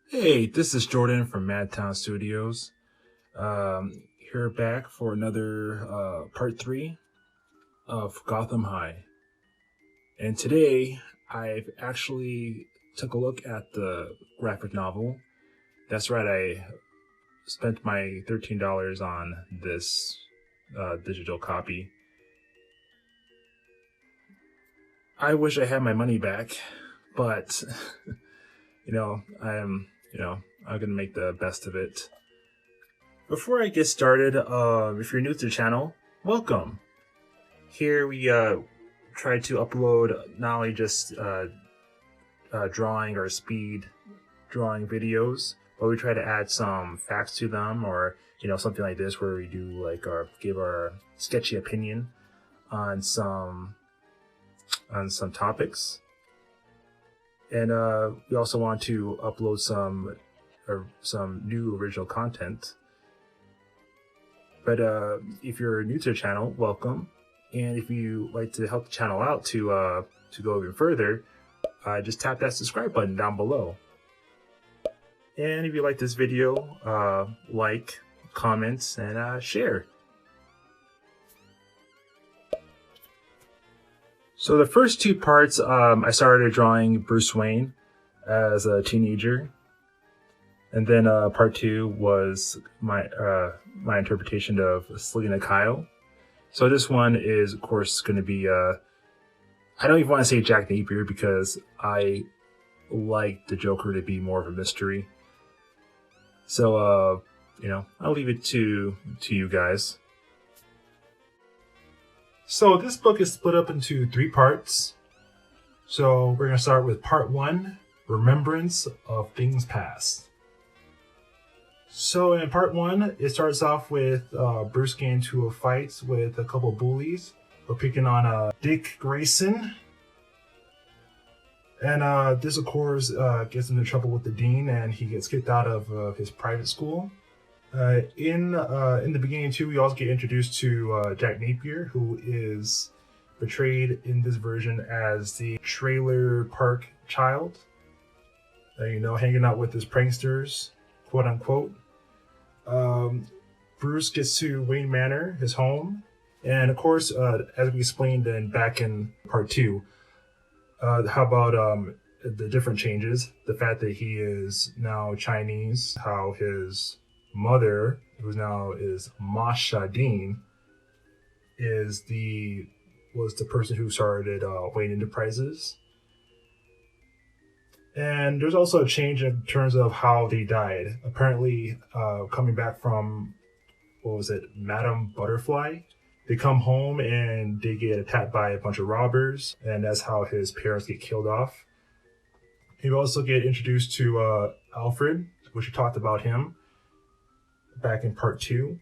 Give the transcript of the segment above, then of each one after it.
Hey, this is Jordan from Madtown Studios. Here back for another part 3 of Gotham High. And today I've actually took a look at the graphic novel. That's right, I spent my $13 on this digital copy. I wish I had my money back, but I'm gonna make the best of it. Before I get started, if you're new to the channel, welcome. Here we try to upload not only just drawing or speed drawing videos, but we try to add some facts to them, or something like this where we do like give our sketchy opinion on some topics. And we also want to upload some new original content. But if you're new to the channel, welcome. And if you like to help the channel out to go even further, just tap that subscribe button down below. And if you like this video, like, comment, and share. So the first two parts, I started drawing Bruce Wayne as a teenager, and then part 2 was my interpretation of Selina Kyle. So this one is, of course, going to be I don't even want to say Jack Napier because I like the Joker to be more of a mystery. So I'll leave it to you guys. So this book is split up into 3 parts. So we're going to start with part 1, Remembrance of Things Past. So in part 1, it starts off with Bruce getting into a fight with a couple bullies. We're picking on Dick Grayson. And this, of course, gets him into trouble with the dean, and he gets kicked out of his private school. In the beginning too, we also get introduced to Jack Napier, who is portrayed in this version as the trailer park child. Hanging out with his pranksters, quote unquote. Bruce gets to Wayne Manor, his home, and of course, as we explained back in part 2, how about the different changes? The fact that he is now Chinese, how his mother, who now is Masha Dean, was the person who started Wayne Enterprises. And there's also a change in terms of how they died. Apparently, coming back from, Madame Butterfly, they come home and they get attacked by a bunch of robbers, and that's how his parents get killed off. You also get introduced to Alfred, which we talked about him back in part 2.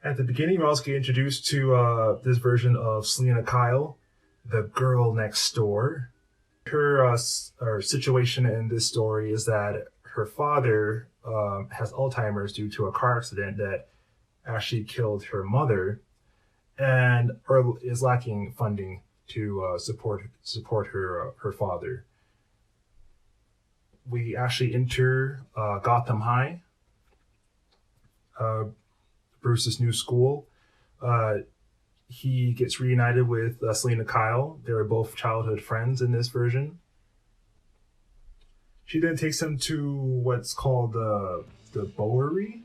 At the beginning, we also get introduced to this version of Selina Kyle, the girl next door. Her situation in this story is that her father has Alzheimer's due to a car accident that actually killed her mother, and is lacking funding to support her father. We actually enter Gotham High, Bruce's new school. He gets reunited with Selina Kyle. They were both childhood friends in this version. She then takes him to what's called the Bowery,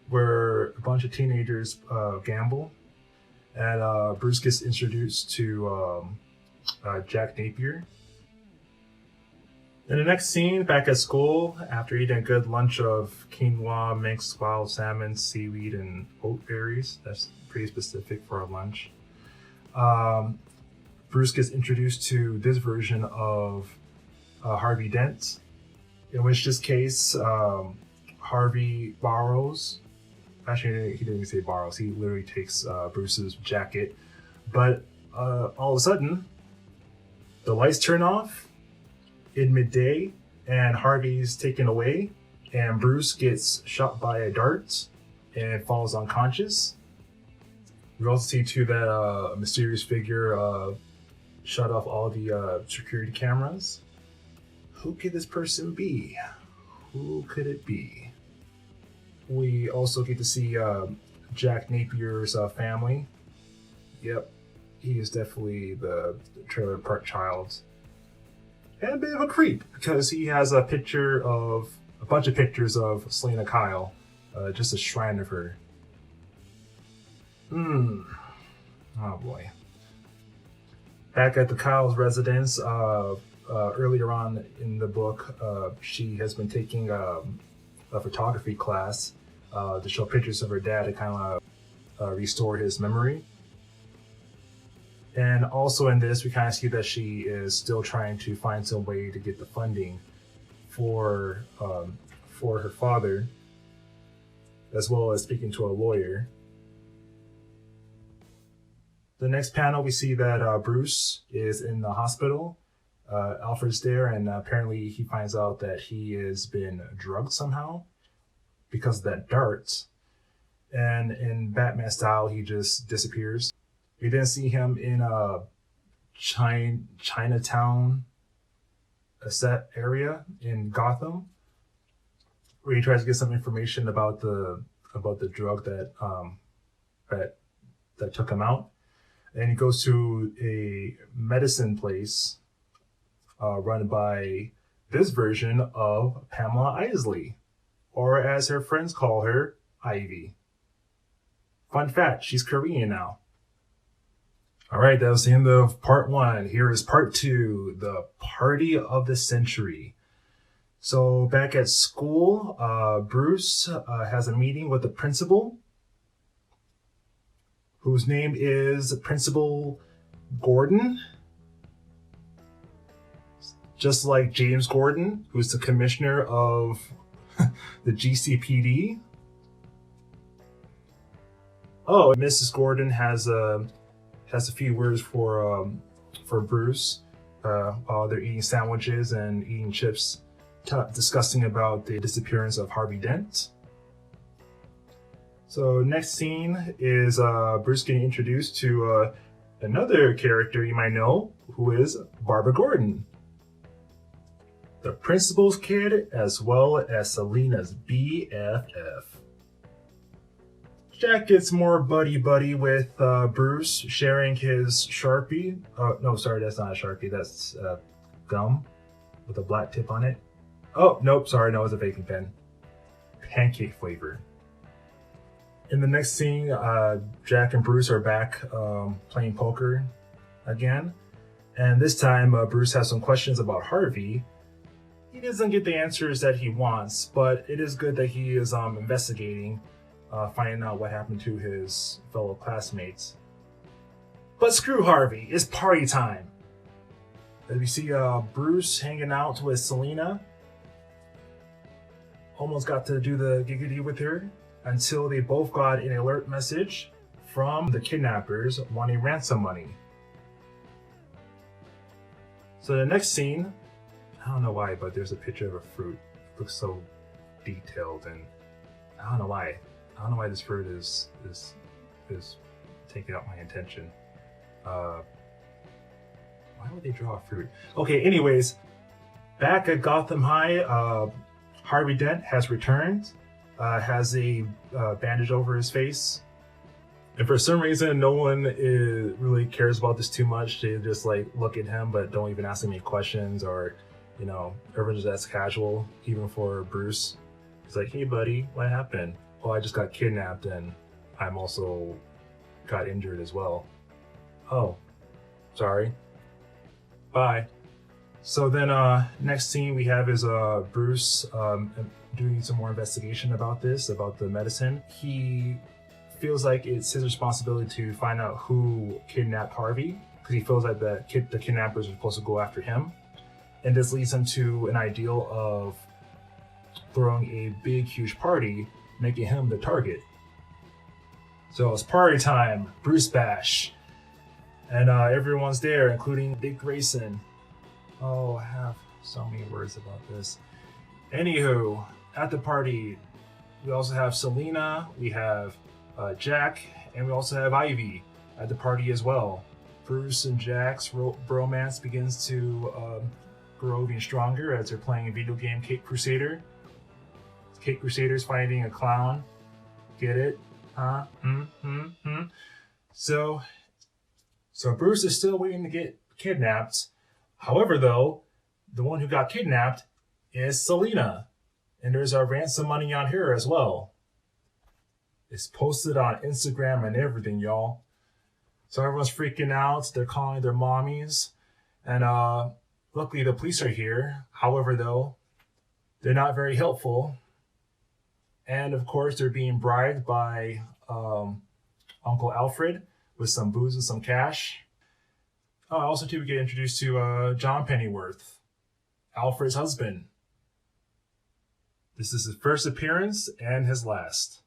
where a bunch of teenagers gamble. And Bruce gets introduced to Jack Napier. In the next scene, back at school, after eating a good lunch of quinoa, mixed wild salmon, seaweed, and oat berries. That's pretty specific for a lunch. Bruce gets introduced to this version of Harvey Dent, in which this case, Harvey borrows. Actually, he didn't say borrows. He literally takes Bruce's jacket. But all of a sudden, the lights turn off in midday, and Harvey's taken away, and Bruce gets shot by a dart and falls unconscious. We also see too that a mysterious figure shut off all the security cameras. Who could this person be? Who could it be? We also get to see Jack Napier's family. Yep, he is definitely the trailer park child. And a bit of a creep because he has a bunch of pictures of Selena Kyle, just a shrine of her. Oh boy. Back at the Kyle's residence, earlier on in the book, she has been taking a photography class to show pictures of her dad to kind of restore his memory. And also in this, we kind of see that she is still trying to find some way to get the funding for her father, as well as speaking to a lawyer. The next panel, we see that Bruce is in the hospital. Alfred's there, and apparently he finds out that he has been drugged somehow because of that dart. And in Batman style, he just disappears. We then see him in a Chinatown set area in Gotham, where he tries to get some information about the drug that took him out. And he goes to a medicine place run by this version of Pamela Isley, or as her friends call her, Ivy. Fun fact, she's Korean now. All right, that was the end of part 1. Here is part 2, the party of the century. So back at school, Bruce has a meeting with the principal, whose name is Principal Gordon. Just like James Gordon, who's the commissioner of the GCPD. Oh, Mrs. Gordon has a few words for Bruce while they're eating sandwiches and eating chips, discussing about the disappearance of Harvey Dent. So next scene is Bruce getting introduced to another character you might know, who is Barbara Gordon, the principal's kid, as well as Selena's BFF. Jack gets more buddy-buddy with Bruce, sharing his Sharpie. No, sorry, that's not a Sharpie. That's gum with a black tip on it. Oh, nope, sorry, no, it's a vaping pen. Pancake flavor. In the next scene, Jack and Bruce are back playing poker again. And this time, Bruce has some questions about Harvey. He doesn't get the answers that he wants, but it is good that he is investigating, finding out what happened to his fellow classmates. But screw Harvey, it's party time. As we see Bruce hanging out with Selena. Almost got to do the giggity with her until they both got an alert message from the kidnappers wanting ransom money. So the next scene, I don't know why, but there's a picture of a fruit. It looks so detailed, and I don't know why. I don't know why this fruit is taking up my attention. Why would they draw a fruit? Okay, anyways, back at Gotham High, Harvey Dent has returned, has a bandage over his face. And for some reason, no one really cares about this too much. They just like look at him, but don't even ask him any questions, or, you know, everyone's just as casual, even for Bruce. He's like, hey buddy, what happened? Well, I just got kidnapped and I'm also got injured as well. Oh, sorry. Bye. So then next scene we have is Bruce doing some more investigation about the medicine. He feels like it's his responsibility to find out who kidnapped Harvey, because he feels like the kidnappers are supposed to go after him. And this leads him to an ideal of throwing a big, huge party, making him the target. So it's party time, Bruce Bash. And everyone's there, including Dick Grayson. Oh, I have so many words about this. Anywho, at the party, we also have Selena, we have Jack, And we also have Ivy at the party as well. Bruce and Jack's bromance begins to grow even stronger as they're playing a video game, Cape Crusader. Cape Crusader's fighting a clown. Get it? Huh? So Bruce is still waiting to get kidnapped. However, though, the one who got kidnapped is Selena. And there's our ransom money on her as well. It's posted on Instagram and everything, y'all. So everyone's freaking out. They're calling their mommies. And luckily the police are here. However, though, they're not very helpful. And of course, they're being bribed by Uncle Alfred with some booze and some cash. Also, too, we get introduced to John Pennyworth, Alfred's husband. This is his first appearance and his last.